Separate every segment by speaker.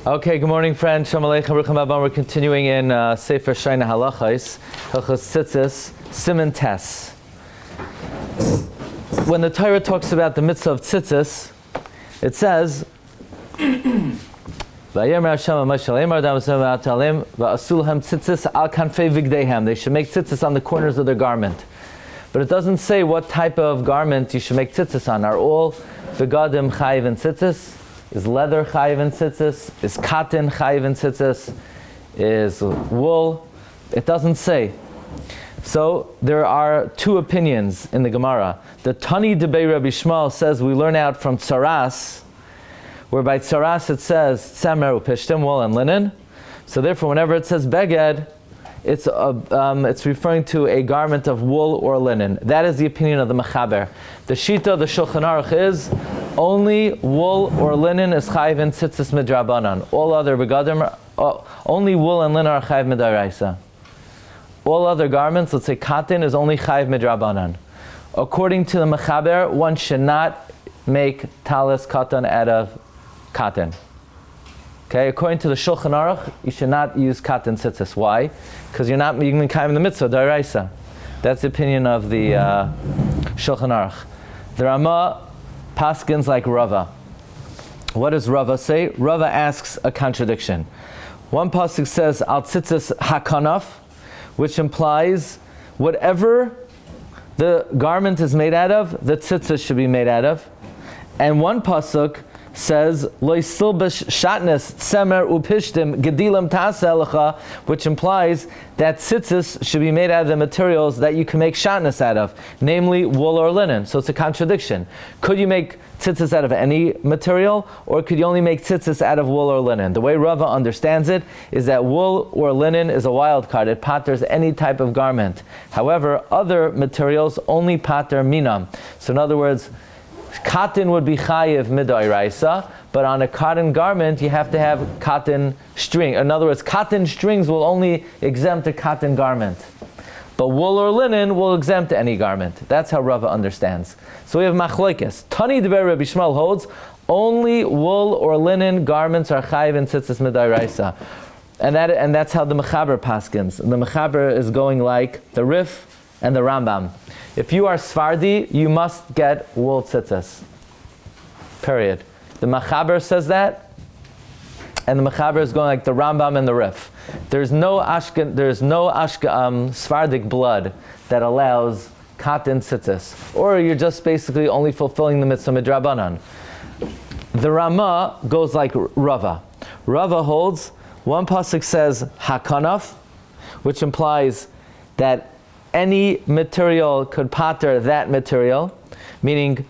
Speaker 1: Okay, good morning, friends. Shalom Aleichem, Rucham Abam. We're continuing in Seif Shoneh Halachos, Halachos Tzitzis, Siman Tes. When the Torah talks about the mitzvah of Tzitzis, it says, they should make tzitzis on the corners of their garment. But it doesn't say what type of garment you should make tzitzis on. Are all begadim chayiv in tzitzis? Is leather chayiv in tzitzis? Is cotton chayiv in tzitzis? Is wool? It doesn't say. So there are two opinions in the Gemara. The Tani Debei Rabbi Shmuel says we learn out from Tzaras, where by Tzaras it says tzemer upishtim, wool and linen. So therefore, whenever it says beged, it's referring to a garment of wool or linen. That is the opinion of the Mechaber. The Shita, the Shulchan Aruch is only wool or linen is chayiv in tzitzis midrabanan. All other begadim, only wool and linen are chayiv midaraisa. All other garments, let's say cotton, is only chayiv midrabanan. According to the Mechaber, one should not make talis cotton out of cotton. Okay, according to the Shulchan Aruch, you should not use cotton tzitzis. Why? Because you're not making the mitzvah daraisa. That's the opinion of the Shulchan Aruch. The Ramah paskins like Rava. What does Rava say? Rava asks a contradiction. One pasuk says al tzitzis hakanaf, which implies whatever the garment is made out of, the tzitzis should be made out of. And one pasuk says loy silbish shatnes tzemer upishtim gedilam taselecha, which implies that tzitzis should be made out of the materials that you can make shatnes out of, namely wool or linen. So it's a contradiction. Could you make tzitzis out of any material, or could you only make tzitzis out of wool or linen? The way Rava understands it is that wool or linen is a wild card. It patters any type of garment. However, other materials only patter minam. So in other words, cotton would be chayiv midairaisa, but on a cotton garment you have to have cotton string. In other words, cotton strings will only exempt a cotton garment, but wool or linen will exempt any garment. That's how Rava understands. So we have machlokes. Tani Debei Rabbi Shmuel holds only wool or linen garments are chayiv in tzitzis midairaisa, and that's how the Mechaber paskins. The Mechaber is going like the Rif and the Rambam. If you are Sfardi, you must get wool tzitzis. Period. The Mechaber says that, and the Mechaber is going like the Rambam and the Rif. There's no Sfardic blood that allows cotton tzitzis, or you're just basically only fulfilling the mitzvah midrabanan. The Ramah goes like Rava. Rava holds one pasuk says hakanaf, which implies that any material could patter that material, meaning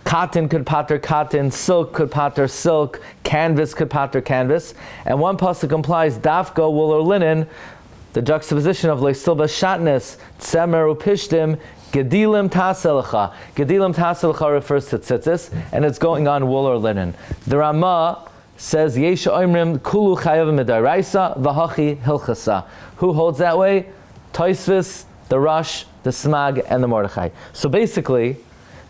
Speaker 1: cotton could patter cotton, silk could patter silk, canvas could patter canvas. And one pasuk implies dafka, wool or linen, the juxtaposition of leisilba shatnes, tzemer upishtim, gedilim taselecha. Gedilim taselecha refers to tzitzis, and it's going on wool or linen. The Ramah says yesha oimrim kulu chayav midaraisa v'hachi hilchasa. Who holds that way? Tosfos, the Rosh, the Smag, and the Mordechai. So basically,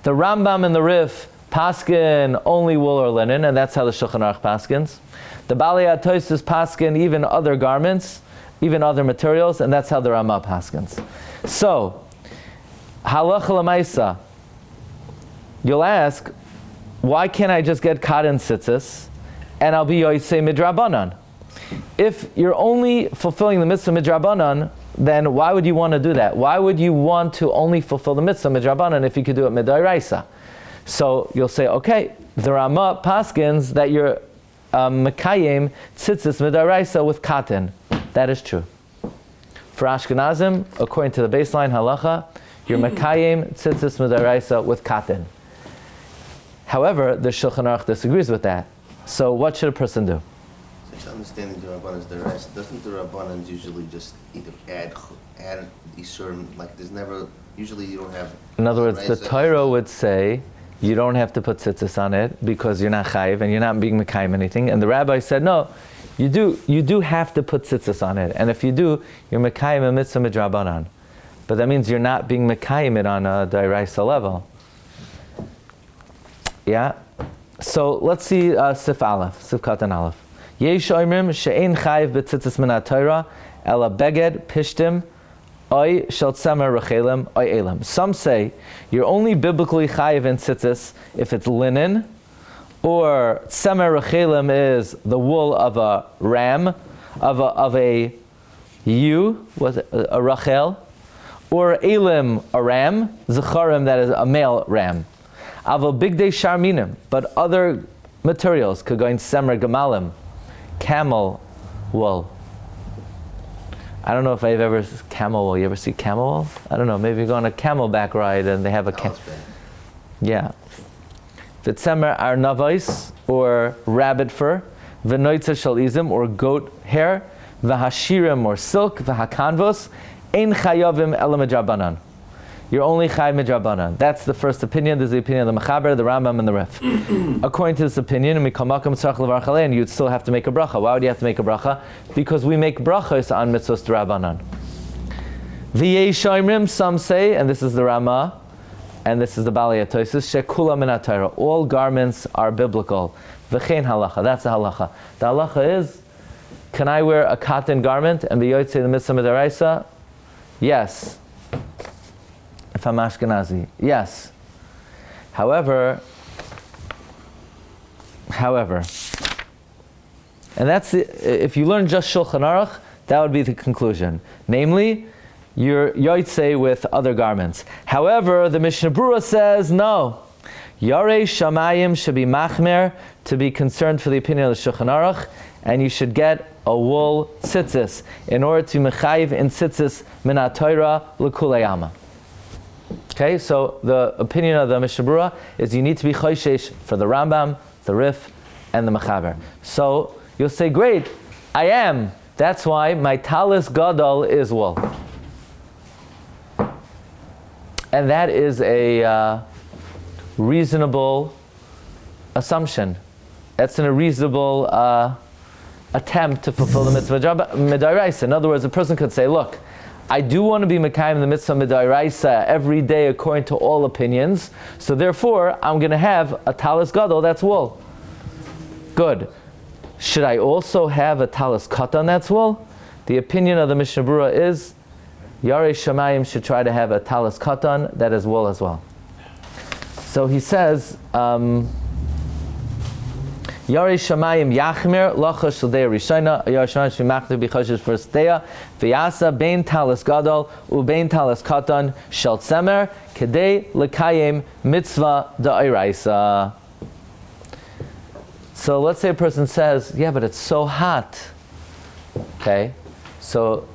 Speaker 1: the Rambam and the Rif paskin only wool or linen, and that's how the Shulchan Aruch paskins. The Balei Tosfos paskin even other garments, even other materials, and that's how the Ramah paskins. So, halacha l'maisa, you'll ask, why can't I just get cotton tzitzis and I'll be yotzei midrabanan? If you're only fulfilling the mitzvah midrabanan, then why would you want to do that? Why would you want to only fulfill the mitzvah midrabanan if you could do it midairaisa? So you'll say, okay, the Ramah paskins that you're mekayim tzitzis midairaisa with cotton. That is true. For Ashkenazim, according to the baseline halacha, you're mekayim tzitzis midairaisa with cotton. However, the Shulchan Aruch disagrees with that. So what should a person do?
Speaker 2: Understanding the Rabbanans the rest, doesn't the Rabbanans usually just either add Isurim, like there's never, usually you don't have...
Speaker 1: In other words, the Torah would say, you don't have to put tzitzis on it because you're not chayiv and you're not being mekayim anything. And the rabbi said, no, you do have to put tzitzis on it. And if you do, you're mekayim a mitzvah midrabanan. But that means you're not being mekayim it on a d'oraisa level. Yeah? So let's see Sif Aleph, Sif Katan Aleph. Yesh oimrim she'ein chayiv b'tzitzis min ha'Torah ela beged pishtim oy shel tzemer rechelim oy elam. Some say you're only biblically chayiv in tzitzis if it's linen, or tzemer rechelim is the wool of a ram, of a ewe, a rachel, or elim, a ram, zecharim, that is a male ram. Aval bigdei sharminim, but other materials could go in semer gemalim, camel wool. I don't know if I've ever camel wool. You ever see camel wool? I don't know. Maybe you go on a camelback ride and they have a yeah. V'tzemer arnavais, or rabbit fur, v'noitza shel izim, or goat hair, v'hashirim, or silk, v'hakanvos, ein chayavim ela midrabanan. You're only chayav midrabanan. That's the first opinion. This is the opinion of the Mechaber, the Rambam, and the Rif. According to this opinion, and you'd still have to make a bracha. Why would you have to make a bracha? Because we make brachos on mitzvos d'Rabbanan. V'yesh, some say, and this is the Rama, and this is the Balei HaTosfos, shekula min ha'Torah. All garments are biblical. V'chein halacha. That's the halacha. The halacha is, can I wear a cotton garment and be yotzei the mitzvah midaraisa? Yes. If I'm Ashkenazi, yes. However, and that's if you learn just Shulchan Aruch, that would be the conclusion. Namely, you're yotzei with other garments. However, the Mishnah Berurah says no. Yarei Shamayim should be machmer, to be concerned for the opinion of the Shulchan Aruch, and you should get a wool tzitzis in order to mechayiv in tzitzis min ha'Torah l'kulei alma. Okay, so the opinion of the Mishnah Berurah is you need to be choishesh for the Rambam, the Rif, and the Mechaber. So you'll say, great, I am. That's why my talis gadol is wool. And that is a reasonable assumption. That's a reasonable attempt to fulfill the mitzvah midaraisa. In other words, a person could say, look, I do want to be mekayim the mitzvah midaraisa every day according to all opinions, so therefore I'm going to have a talis gadol that's wool. Good. Should I also have a talis katan that's wool? The opinion of the Mishnah Berurah is Yarei Shamayim should try to have a talis katan that is wool as well. So he says, Yarei Shamayim Yachmir Lachos Shel Deya Rishona Yarei Shamayim Shemachter B'Choshesh First Deya V'Yasa Bein Talis Gadol U'Bein Talis Katan Shel Tzemer Kedei L'Kayim Mitzvah D'Oraisa. So let's say a person says, yeah, but it's so hot. Okay, so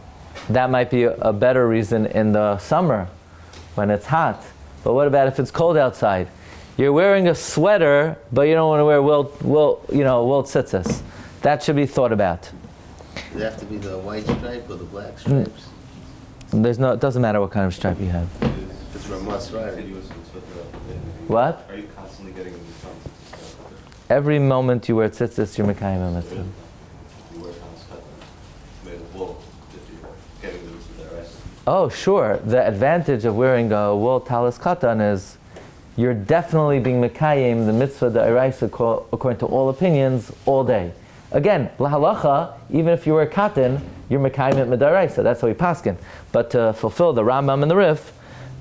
Speaker 1: that might be a better reason in the summer when it's hot. But what about if it's cold outside? You're wearing a sweater, but you don't want to wear wool tzitzis. That should be thought about.
Speaker 2: Does it have to be the white stripe or the black stripes?
Speaker 1: It doesn't matter what kind of stripe you have.
Speaker 2: It's Ramas, right?
Speaker 1: What?
Speaker 3: Are you constantly getting into some tzitzis?
Speaker 1: Every moment you wear tzitzis, you're mekayim a mitzvah.
Speaker 3: You wear talis katan made of wool if you're getting the mitzvah there, right?
Speaker 1: Oh, sure. The advantage of wearing a wool talis katan is you're definitely being mekayim the mitzvah d'oraisa according to all opinions all day. Again, lahalacha, even if you wear cotton, you're mekayim it d'oraisa. That's how we paskin. But to fulfill the Rambam and the Rif,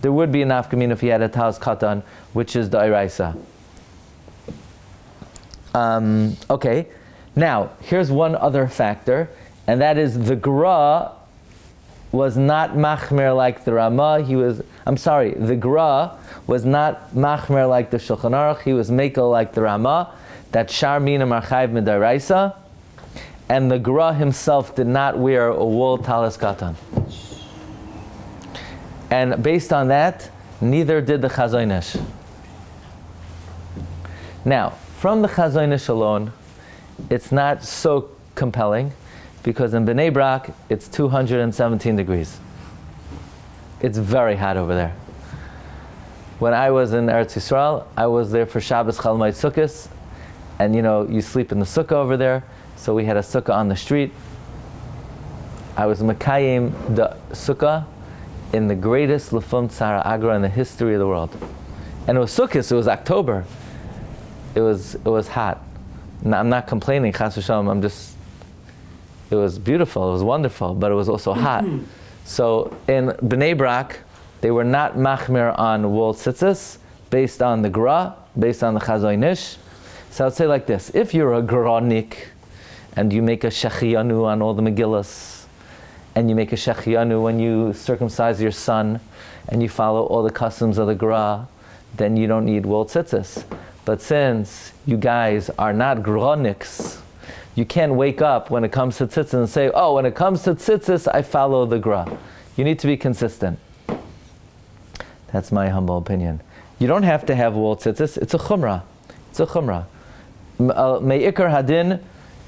Speaker 1: there would be an nafkamin if you had a talis katan, which is d'oraisa. Okay, now here's one other factor, and that is the Gra was not machmer like the Rama. The Gra was not machmer like the Shulchan Aruch. He was mekel like the Rama. That shar mina marchayv midaraisa, and the Gra himself did not wear a wool talis katan. And based on that, neither did the Chazon Ish. Now, from the Chazon Ish alone, it's not so compelling, because in Bnei Brak, it's 217 degrees. It's very hot over there. When I was in Eretz Yisrael, I was there for Shabbos Chol Moed Sukkos, and you sleep in the sukkah over there, so we had a sukkah on the street. I was Mekayim the sukkah in the greatest Lefum Tzara Agra in the history of the world. And it was Sukkos, it was October. It was hot. I'm not complaining, chas v'shalom, it was beautiful, it was wonderful, but it was also hot. So in Bnei Brak, they were not machmir on wool tzitzis, based on the gra, based on the chazon ish. So I'd say like this: if you're a granik, and you make a shechianu on all the Megillas, and you make a shechianu when you circumcise your son, and you follow all the customs of the gra, then you don't need wool tzitzis. But since you guys are not graniks, you can't wake up when it comes to tzitzis and say, oh, when it comes to tzitzis, I follow the gra. You need to be consistent. That's my humble opinion. You don't have to have wool tzitzis. It's a chumrah. It's a chumrah. Me'ikar hadin,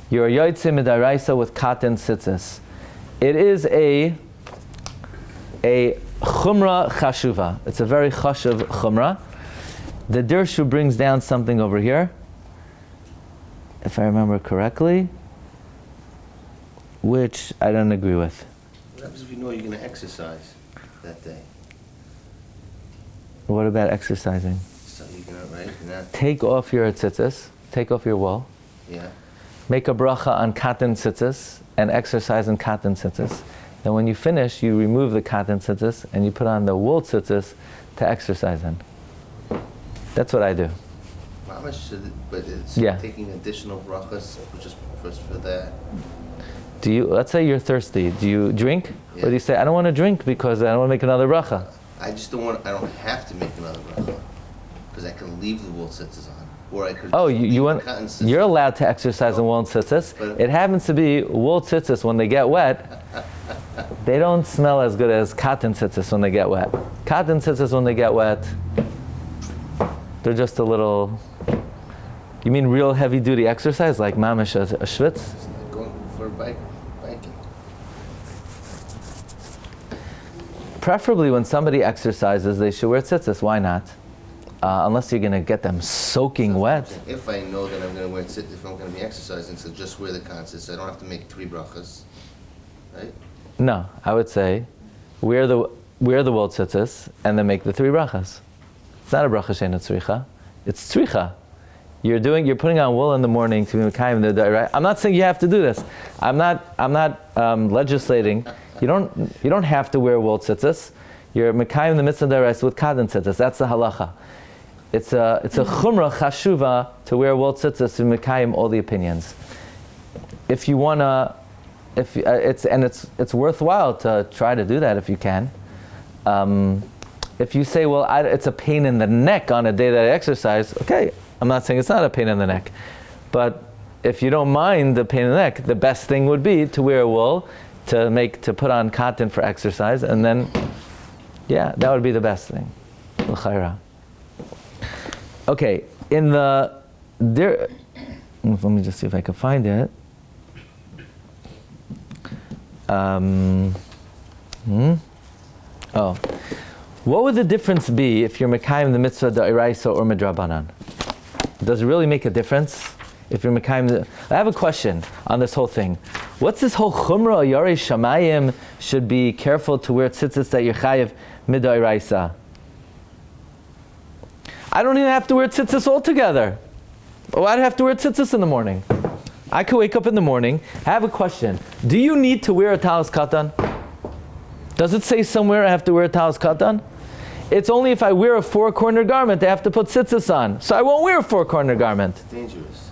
Speaker 1: you're yoytze midaraisa with cotton tzitzis. It is a chumrah chashuva. It's a very chashuv chumrah. The Dirshu brings down something over here, if I remember correctly, which I don't agree with.
Speaker 2: What happens if you know you're going to exercise that day?
Speaker 1: What about exercising?
Speaker 2: So you're going to, right? You're not,
Speaker 1: Take off your tzitzis, take off your wool,
Speaker 2: yeah.
Speaker 1: make a bracha on cotton tzitzis, and exercise in cotton tzitzis. Then when you finish, you remove the cotton tzitzis, and you put on the wool tzitzis to exercise in. That's what I do.
Speaker 2: How much should it, but it's
Speaker 1: Yeah.
Speaker 2: taking additional brachas just for that.
Speaker 1: Do you? Let's say you're thirsty. Do you drink?
Speaker 2: Yeah.
Speaker 1: Or do you say, I don't want to drink because I don't want to make another bracha?
Speaker 2: I just don't want. I don't have to make another bracha because I can leave the wool tzitzis on, or I could.
Speaker 1: Oh,
Speaker 2: just leave
Speaker 1: you
Speaker 2: the
Speaker 1: want?
Speaker 2: cotton tzitzis.
Speaker 1: You're allowed to exercise in wool tzitzis.
Speaker 2: But-
Speaker 1: It happens to be wool tzitzis when they get wet. They don't smell as good as cotton tzitzis when they get wet. Cotton tzitzis when they get wet, they're just a little. You mean real heavy duty exercise like mamish a schwitz?
Speaker 2: Just like going for biking.
Speaker 1: Preferably when somebody exercises, they should wear tzitzis. Why not? Unless you're going to get them soaking wet.
Speaker 2: If I know that I'm going to wear tzitzis, if I'm going to be exercising, so just wear the cotton tzitzis. I don't have to make 3 brachas, right?
Speaker 1: No, I would say wear the wool tzitzis and then make the 3 brachas. It's not a bracha sheina tzricha. It's tzricha. You're putting on wool in the morning to be mekayim the day, right? I'm not saying you have to do this. I'm not legislating. You don't have to wear wool tzitzis. You're mekayim the mitzvah deraisa with cotton tzitzis. That's the halacha. It's a chumrah chashuva to wear wool tzitzis to mekayim all the opinions. If you wanna, it's worthwhile to try to do that if you can. If you say, well, it's a pain in the neck on a day that I exercise, okay. I'm not saying it's not a pain in the neck, but if you don't mind the pain in the neck, the best thing would be to wear wool, to put on cotton for exercise, and then, yeah, that would be the best thing. L'chaira. Okay, let me just see if I can find it. What would the difference be if you're mekayim the mitzvah da'iraisa or midrabanan? Does it really make a difference if you're mekayim? I have a question on this whole thing. What's this whole chumrah yarei shamayim should be careful to wear tzitzis that you're chayiv mid'iraisa? I don't even have to wear tzitzis altogether. Why do I have to wear tzitzis in the morning? I could wake up in the morning. I have a question. Do you need to wear a talis katan? Does it say somewhere I have to wear a talis katan? It's only if I wear a 4-cornered garment I have to put tzitzis on. So I won't wear a 4-cornered garment.
Speaker 2: It's dangerous.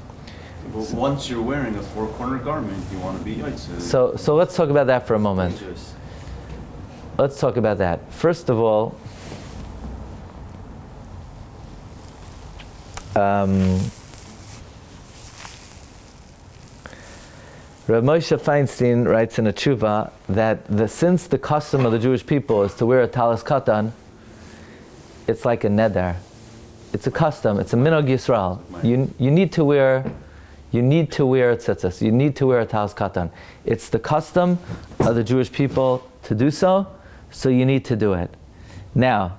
Speaker 3: But once you're wearing a 4-cornered garment, you want to be yotzei.
Speaker 1: So let's talk about that for a moment.
Speaker 2: Dangerous.
Speaker 1: Let's talk about that. First of all, Rabbi Moshe Feinstein writes in a tshuva that since the custom of the Jewish people is to wear a talis katan, it's like a neder. It's a custom. It's a minog Yisrael. You need to wear tzitzis. You need to wear a talis katan. It's the custom of the Jewish people to do so. So you need to do it. Now,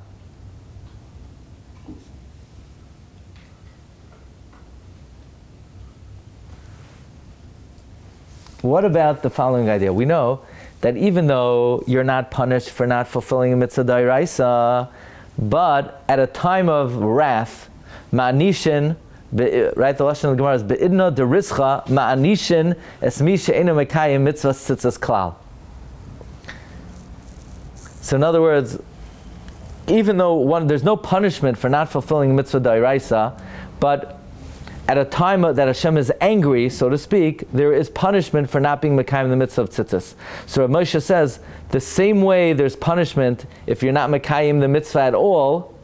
Speaker 1: what about the following idea? We know that even though you're not punished for not fulfilling a mitzvah d'oraisa, but at a time of wrath, ma'anishin Right, the lashon of the Gemara is be'idna derischa ma'anishin es mi she'enu mekayim mitzvah tzitzis klal. So in other words, even though there's no punishment for not fulfilling mitzvah d'oraisa, but at a time that Hashem is angry, so to speak, there is punishment for not being mekayim the mitzvah of tzitzis. So Rav Moshe says, the same way there's punishment if you're not mekayim the mitzvah at all,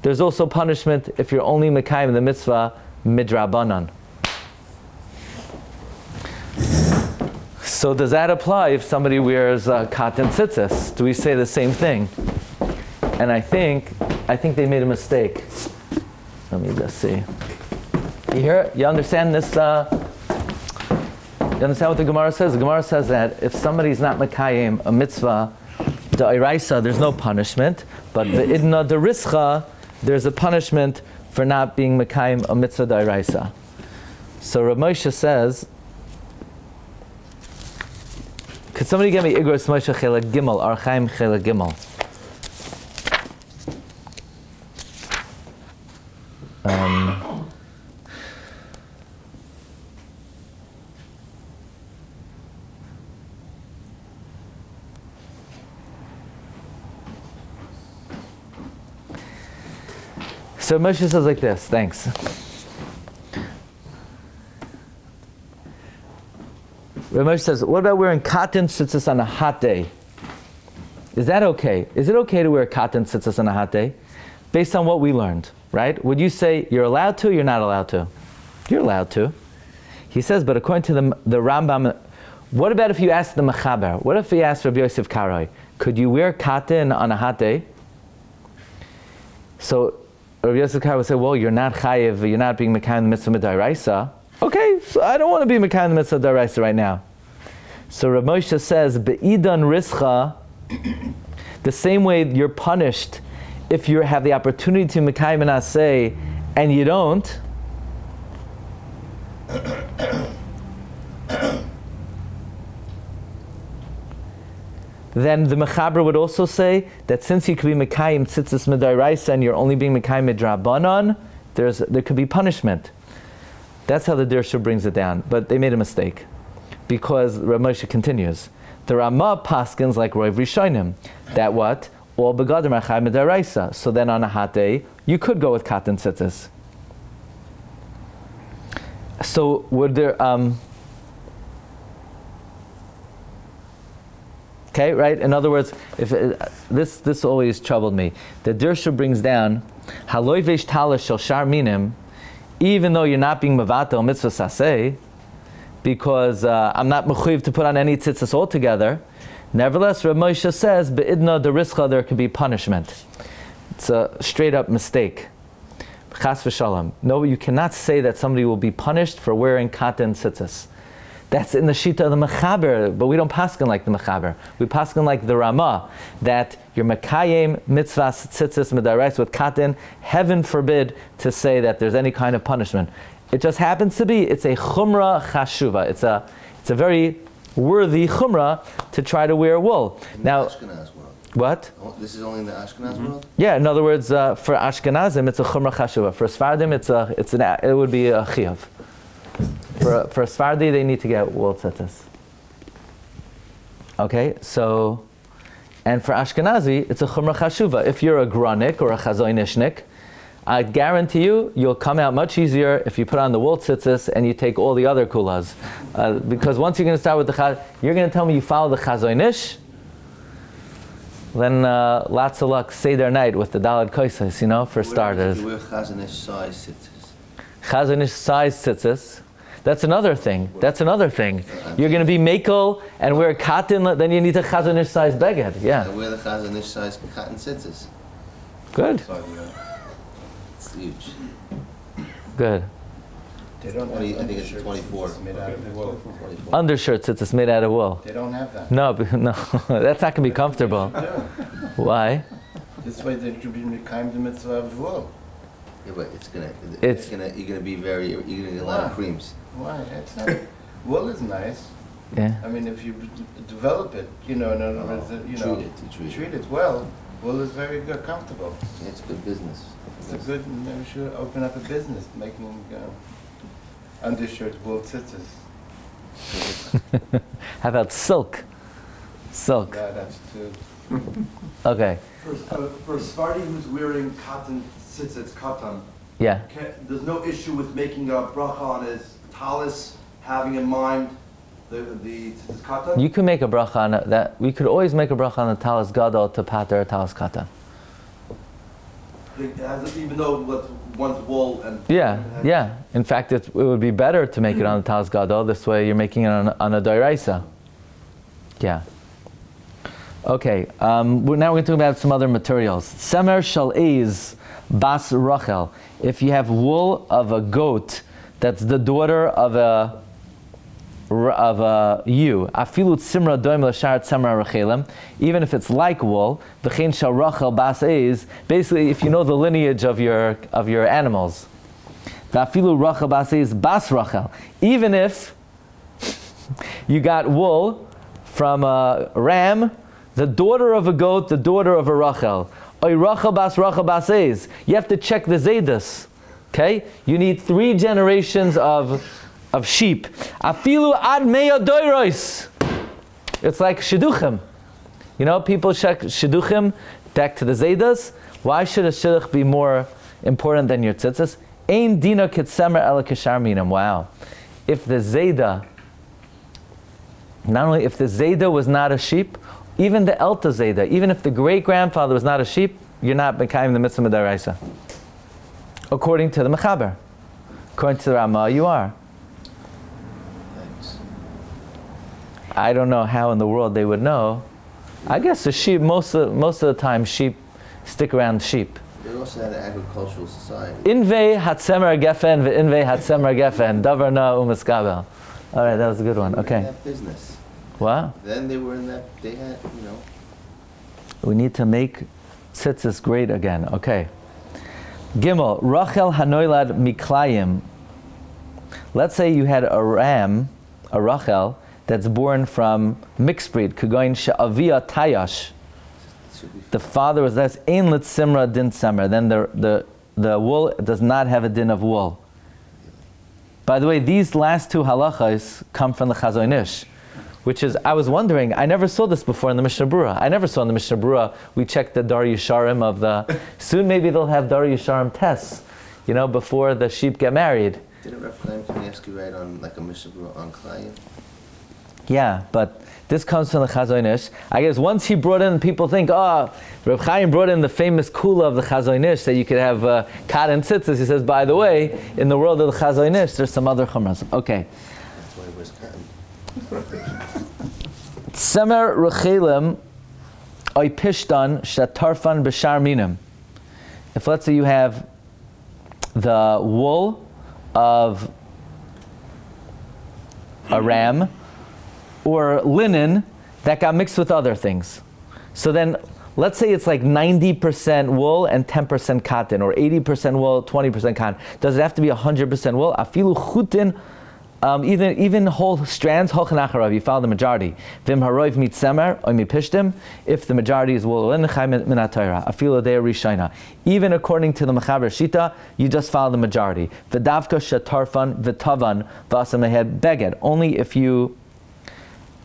Speaker 1: there's also punishment if you're only mekayim the mitzvah midrabanan. So does that apply if somebody wears cotton tzitzis? Do we say the same thing? And I think they made a mistake. Let me just see. You hear it? You understand this? You understand what the Gemara says? The Gemara says that if somebody's not mekayim a mitzvah d'oraisa, there's no punishment, but be'idna derischa, there's a punishment for not being mekayim a mitzvah d'oraisa. So Rav Moshe says, could somebody get me Igros Moshe Chelek Gimel, Archaim Chelek Gimel? So Moshe says like this, thanks. Moshe says, what about wearing cotton tzitzis on a hot day? Is that okay? Is it okay to wear cotton tzitzis on a hot day? Based on what we learned, right? Would you say you're allowed to, you're not allowed to? You're allowed to. He says, but according to the Rambam, what about if you ask the Mechaber? What if he asked Rabbi Yosef Karoi, could you wear cotton on a hot day? So Rabbi Yosef Karoi would say, well, you're not chayiv, you're not being mekayim the mitzvah d'oraisa. Okay, so I don't want to be mekayim the mitzvah d'oraisa right now. So Rav Moshe says, be'idan rischa, the same way you're punished if you have the opportunity to mekayim and aseh and you don't, then the Mechaber would also say that since you could be mekayim tzitzis mid'oraisa and you're only being mekayim midrabanan, there could be punishment. That's how the Dirshu brings it down, but they made a mistake, because Rav Moshe continues. The Ramah paskins like Roiv Rishonim, that what? All begadim are chayim mid'oraisa. So then on a hot day, you could go with cotton tzitzis. So would there, okay, right? In other words, if this always troubled me. The Dirshu brings down haloi veish tala shel shar minim, even though you're not being mevatel mitzvah saseh, because I'm not mechuyev to put on any tzitzis altogether. Nevertheless, Rav Moshe says be'idna derischa, there could be punishment. It's a straight up mistake. Chas v'shalom. No, you cannot say that somebody will be punished for wearing cotton tzitzis. That's in the shita of the Mechaber, but we don't paskin like the Mechaber. We paskin like the Ramah, that you're mekayim mitzvahs tzitzis mid'oraisa with cotton. Heaven forbid to say that there's any kind of punishment. It just happens to be, it's a chumrah chashuva. It's a very worthy chumrah to try to wear wool. Now, what?
Speaker 2: This is only in the Ashkenaz world?
Speaker 1: Yeah, in other words, for Ashkenazim, it's a chumrah chashuva. For Sfardim, it would be a chiyuv. For Sfardi, they need to get wool tzitzis. Okay, so, and for Ashkenazi, it's a chumrah chashuva. If you're a granik or a chazoinishnik, I guarantee you'll come out much easier if you put on the wool tzitzis and you take all the other kulas. Because once you're going to start with you're going to tell me you follow the chazoinish, then lots of luck, Seder night with the Dalad Koisas, for starters.
Speaker 2: You wear chazonish size tzitzis.
Speaker 1: Chazonish size tzitzis. That's another thing. You're going to be mekel and wear cotton, then you need a chazonish size beged. Yeah.
Speaker 2: I wear the chazonish size cotton tzitzis.
Speaker 1: Good.
Speaker 2: It's huge.
Speaker 1: Good.
Speaker 3: They don't have
Speaker 2: I think it's 24.
Speaker 3: made out of wool.
Speaker 1: Undershirt tzitzis made out of wool.
Speaker 3: They don't have that.
Speaker 1: No, that's not going to be comfortable. Why?
Speaker 3: This way they should be mekayim the mitzvah of wool.
Speaker 2: Yeah, but you're gonna be you're gonna get a lot of creams.
Speaker 3: Why? It's not. Wool is nice.
Speaker 1: Yeah.
Speaker 3: I mean, if you develop it, in other words,
Speaker 2: Treat it.
Speaker 3: treat it well,
Speaker 4: Wool is very good, comfortable.
Speaker 2: It's good business.
Speaker 4: It's a good, maybe we should open up a business making undershirts, wool tzitzis.
Speaker 1: How about silk? Silk.
Speaker 4: Yeah, that's too.
Speaker 1: Okay.
Speaker 3: For a Sephardi who's wearing cotton tzitzits, cotton,
Speaker 1: Yeah.
Speaker 3: there's no issue with making a bracha on his talis, having in mind the tzitzis cotton?
Speaker 1: You can make a bracha on that. We could always make a bracha on the talis gadol to pater talis katan.
Speaker 3: Even though one's wool and...
Speaker 1: Yeah. In fact, it would be better to make it on the talis gadol. This way you're making it on a doiraisa. Yeah. Okay, now we're going to talk about some other materials. Semer shal eiz bas rachel. If you have wool of a goat that's the daughter of a ewe, afilu tzimra doim l'shar tzemra rachelim, even if it's like wool, v'chein shal rachel bas eiz, basically if you know the lineage of your animals, v'afilu rachel bas eiz bas rachel, even if you got wool from a ram, the daughter of a goat, the daughter of a Rachel. Oy Rachel bas eiz. You have to check the Zaydas. Okay? You need 3 generations of sheep. Afilu ad meya doiros. It's like shidduchim. You know, people check shidduchim back to the Zaydas. Why should a shidduch be more important than your tzitzis? Ein dina kitsemer ela kishar minam. Wow. If the Zayda, not only if the Zayda was not a sheep, even the Elta Zayda, even if the great-grandfather was not a sheep, you're not mekayim the mitzvah d'oraisa. According to the Mechaber. According to the Rama, you are.
Speaker 2: Thanks.
Speaker 1: I don't know how in the world they would know. I guess the sheep, most of the time, sheep stick around sheep.
Speaker 2: They also had an agricultural society.
Speaker 1: Invei hatzemer gefen ve'invei hatzemer gefen davar na u'miskabel. All right, that was a good one.
Speaker 2: They were in
Speaker 1: Okay.
Speaker 2: that business.
Speaker 1: What?
Speaker 2: Then they were in that, they had,
Speaker 1: We need to make tzitzis great again. Okay. Gimel, Rachel hanoilad miklayim. Let's say you had a ram, a Rachel, that's born from mixed breed. Kugoin she'avia tayash. The father was less ein lit simra din semer. Then the wool does not have a din of wool. By the way, these last 2 halachos come from the Chazon Ish, which is, I was wondering, I never saw this before in the Mishnah Berurah. I never saw in the Mishnah Berurah, we checked the Dar Yisharim of the, soon maybe they'll have Dar Yisharim tests, before the sheep get married.
Speaker 2: Didn't Rabbi Chaim ask you right on like a Mishnah Berurah on client?
Speaker 1: Yeah, but this comes from the Chazon Ish. I guess once he brought in, people think, Rabbi Chaim brought in the famous kula of the Chazon Ish, that you could have cotton tzitzis. He says, by the way, in the world of the Chazon Ish, there's some other chumras. Okay.
Speaker 2: That's why he wears cotton.
Speaker 1: Semer rechelim oy pishtan shatarfan b'shar minim. If let's say you have the wool of a ram or linen that got mixed with other things. So then let's say it's like 90% wool and 10% cotton, or 80% wool, 20% cotton. Does it have to be 100% wool? Afilu chutin. Even whole strands, you follow the majority. Vim haroiv mit semer, or mi pishtim, if the majority is wool, even according to the Mechaber Shita, you just follow the majority. V'davka shatarfan v'tavan v'asamehed beged. Only if you,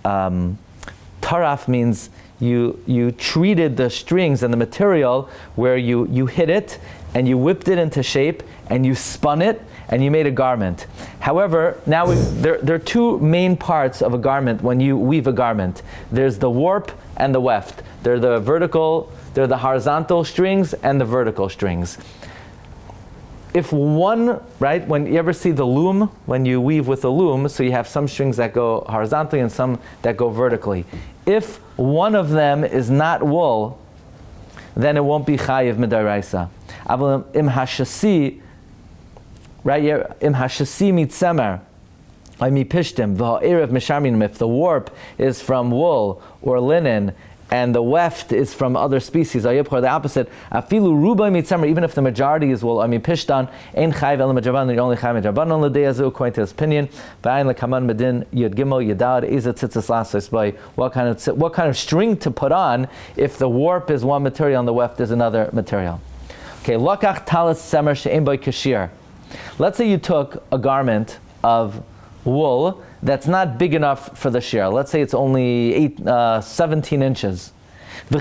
Speaker 1: taraf means you treated the strings and the material where you hit it and you whipped it into shape and you spun it and you made a garment. However, now there are 2 main parts of a garment when you weave a garment. There's the warp and the weft. They're the horizontal strings and the vertical strings. If one, right, when you ever see the loom, when you weave with a loom, so you have some strings that go horizontally and some that go vertically. If one of them is not wool, then it won't be chayiv midaraisa. Aval im hashasi, right here, im hashasi mitzemer, I mi pishtim, v'ha'erev misharminim, if the warp is from wool or linen, and the weft is from other species. The opposite. Afilu ruba mitzamer, even if the majority is wool, pishtan, ein chayv el medrabanan, you're only chayv medrabanan l'deyazu, according to his opinion. V'ayin lekaman medin yud gimel yadad eza tzitzis lasos, by what kind of string to put on if the warp is one material and the weft is another material. Okay, lokach talis semer she'en by kashir. Let's say you took a garment of wool that's not big enough for the shear. Let's say it's only 17 inches. And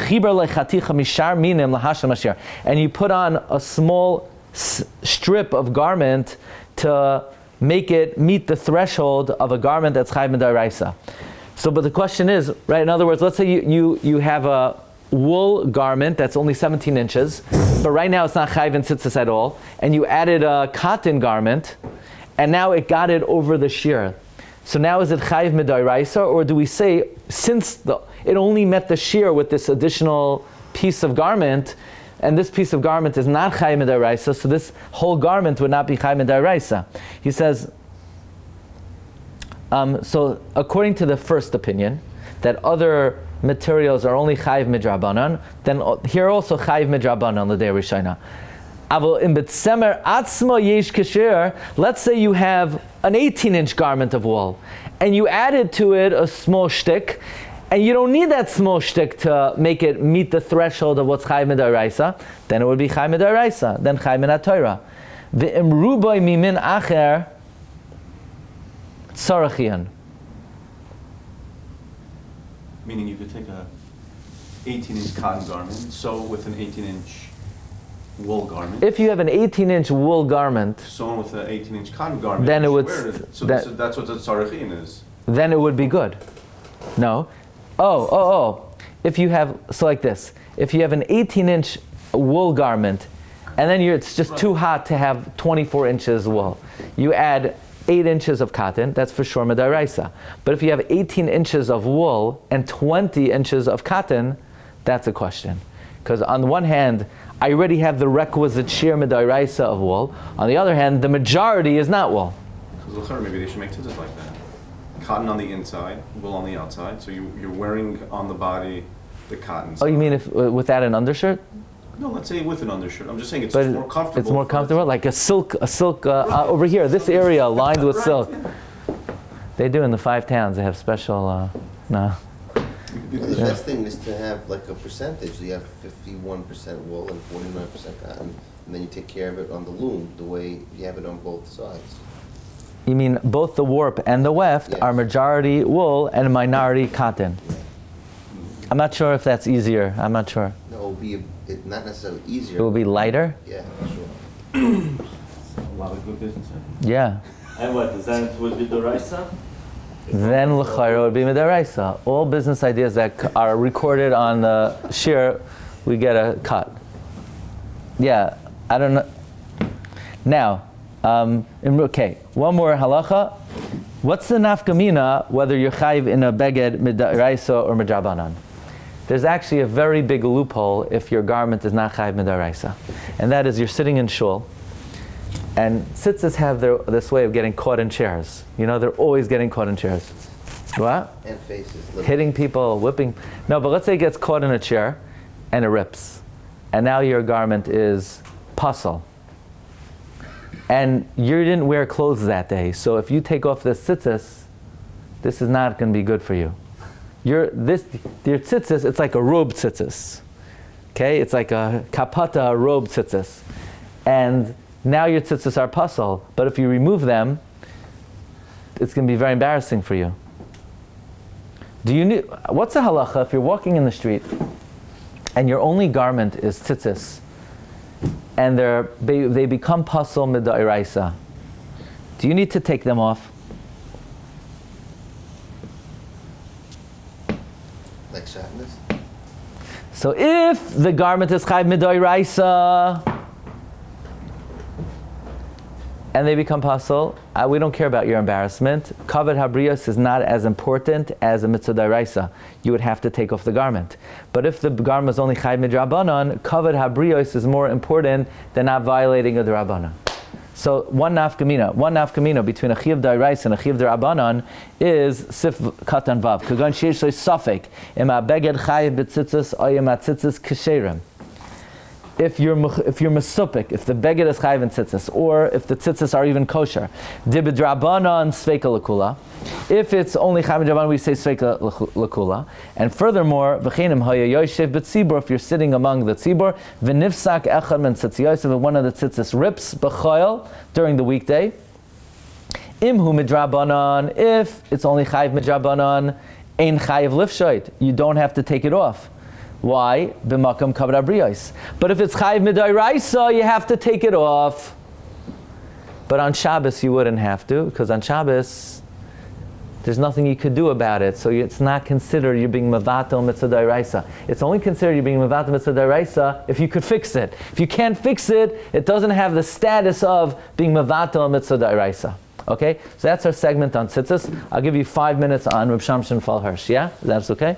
Speaker 1: you put on a small strip of garment to make it meet the threshold of a garment that's chayv midaraisa. So, but the question is, right, in other words, let's say you have a wool garment that's only 17 inches, but right now it's not chayv and tzitzis at all, and you added a cotton garment, and now it got it over the shear. So now is it chayv midaraisa, or do we say, since it only met the shear with this additional piece of garment, and this piece of garment is not chayv midaraisa, so this whole garment would not be chayv midaraisa? He says, so according to the first opinion, that other materials are only chayv midrabanan, then here also chayv midrabanan l'dei rishayna. Avol im betzemer atzma yesh kasher. Let's say you have an 18-inch garment of wool, and you added to it a small shtick, and you don't need that small shtick to make it meet the threshold of what's chayv midaraisa. Then it would be chayv midaraisa. Then chayv min haTorah. Ve'im rubai mimin acher tzarachian.
Speaker 5: Meaning you could take a 18-inch cotton garment, sew with an 18-inch wool garment.
Speaker 1: If you have an 18-inch wool garment,
Speaker 5: sewn with an 18-inch cotton garment,
Speaker 1: then it would.
Speaker 5: That's what the tzarachin is.
Speaker 1: Then it would be good. No. If you have, so like this, if you have an 18-inch wool garment, and then it's just too hot to have 24 inches wool, you add 8 inches of cotton, that's for sure midaraisa. But if you have 18 inches of wool and 20 inches of cotton, that's a question. Because on the one hand, I already have the requisite sheer midaraisa of wool. On the other hand, the majority is not wool.
Speaker 5: So maybe they should make tzitzis like that. Cotton on the inside, wool on the outside. So you're wearing on the body the cotton side.
Speaker 1: Oh, you mean if without an undershirt?
Speaker 5: No, let's say with an undershirt. I'm just saying it's more comfortable.
Speaker 1: It's more comfortable, like a silk over here, this area lined with silk. They do in the 5 towns. They have special, no.
Speaker 2: The best thing is to have like a percentage. So you have 51% wool and 49% cotton, and then you take care of it on the loom, the way you have it on both sides.
Speaker 1: You mean both the warp and the weft are majority wool and minority cotton? Yeah. I'm not sure if that's easier. I'm not sure.
Speaker 2: No, it will be not necessarily easier.
Speaker 1: It will be lighter?
Speaker 2: Yeah, sure.
Speaker 5: A lot of good business.
Speaker 1: Yeah.
Speaker 6: And what, is that would be the Raisa?
Speaker 1: Then l'chayra would be midaraisa. All business ideas that are recorded on the shir, we get a cut. Yeah, I don't know. Now, okay, one more halacha. What's the nafkamina whether you're chayiv in a beged midaraisa or midrabanan? There's actually a very big loophole if your garment is not chayiv midaraisa, and that is you're sitting in shul, and tzitzis have this way of getting caught in chairs. You know, they're always getting caught in chairs. What?
Speaker 2: And faces.
Speaker 1: Hitting people, whipping. No, but let's say it gets caught in a chair, and it rips, and now your garment is puzzle. And you didn't wear clothes that day, so if you take off this tzitzis, this is not going to be good for you. Your tzitzis, it's like a robe tzitzis. Okay, it's like a kapata robe tzitzis. And now your tzitzis are puzzle, but if you remove them, it's going to be very embarrassing for you. What's the halacha if you're walking in the street and your only garment is tzitzis, and they become pasul mid'oraisa? Do you need to take them off?
Speaker 2: Like sharpens?
Speaker 1: So if the garment is chayv mid'oraisa and they become pasul, we don't care about your embarrassment. Kavod habrios is not as important as a mitzvah d'oraisa. You would have to take off the garment. But if the garment is only chayv midrabanan, kavod habrios is more important than not violating a d'rabanan. So one nafkamina between a chiyuv d'oraisa and a chiyuv d'Rabbanan is sif katan vav. Kagan sheish safek ima beged chayiv b'tzitzis or ima tzitzis kasherim. If you're mesupik, if the beged is chayiv in tzitzis, or if the tzitzis are even kosher, dibid Rabbanan sveika lakula. If it's only chayiv Rabbanan, we say sveika lakula. And furthermore, v'chenim haya yoshev b'tzibur, if you're sitting among the tzibur, v'nifsak echad min tzitzi yosef, if one of the tzitzis rips b'choil during the weekday, imhu midrabanan, if it's only chayiv midrabanan, ein chayiv lifshoit, you don't have to take it off. Why? B'makam kavod abriyos. But if it's chayiv midoraisa, you have to take it off. But on Shabbos you wouldn't have to, because on Shabbos there's nothing you could do about it. So it's not considered you're being mevatel mitzvah doraisa. It's only considered you're being mevatel mitzvah doraisa if you could fix it. If you can't fix it, it doesn't have the status of being mevatel mitzvah doraisa. Okay? So that's our segment on tzitzis. I'll give you 5 minutes on Reb Shamshon Fal Hirsch. Yeah? That's okay?